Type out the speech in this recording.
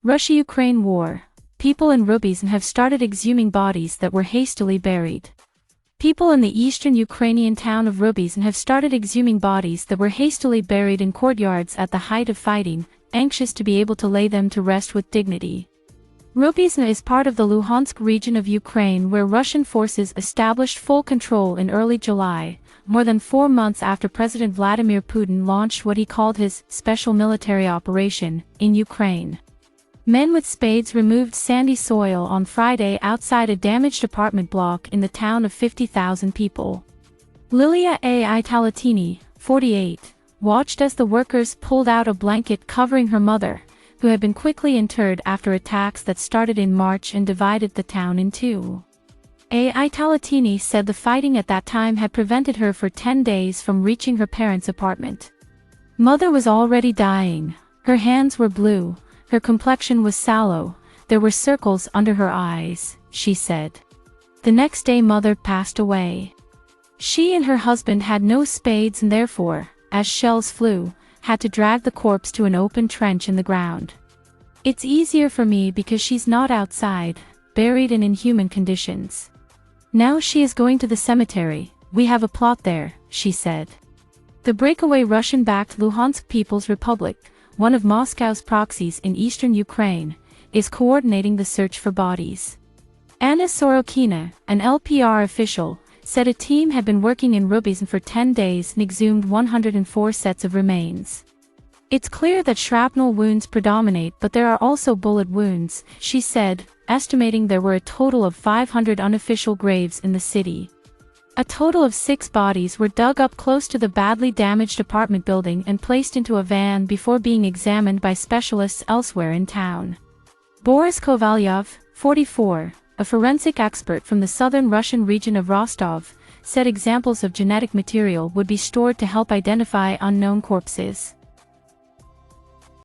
Russia-Ukraine war. People in Rubizn have started exhuming bodies that were hastily buried. People in the eastern Ukrainian town of Rubizn have started exhuming bodies that were hastily buried in courtyards at the height of fighting, anxious to be able to lay them to rest with dignity. Rubizn is part of the Luhansk region of Ukraine where Russian forces established full control in early July, more than 4 months after President Vladimir Putin launched what he called his special military operation in Ukraine. Men with spades removed sandy soil on Friday outside a damaged apartment block in the town of 50,000 people. Lilia A. Italatini, 48, watched as the workers pulled out a blanket covering her mother, who had been quickly interred after attacks that started in March and divided the town in two. A. Italatini said the fighting at that time had prevented her for 10 days from reaching her parents' apartment. Mother was already dying. Her hands were blue. Her complexion was sallow, there were circles under her eyes, she said. The next day mother passed away. She and her husband had no spades and therefore, as shells flew, had to drag the corpse to an open trench in the ground. It's easier for me because she's not outside, buried in inhuman conditions. Now she is going to the cemetery, we have a plot there, she said. The breakaway Russian-backed Luhansk People's Republic, one of Moscow's proxies in eastern Ukraine, is coordinating the search for bodies. Anna Sorokina, an LPR official, said a team had been working in Rubizn for 10 days and exhumed 104 sets of remains. It's clear that shrapnel wounds predominate, but there are also bullet wounds, she said, estimating there were a total of 500 unofficial graves in the city. A total of 6 bodies were dug up close to the badly damaged apartment building and placed into a van before being examined by specialists elsewhere in town. Boris Kovalyov, 44, a forensic expert from the southern Russian region of Rostov, said examples of genetic material would be stored to help identify unknown corpses.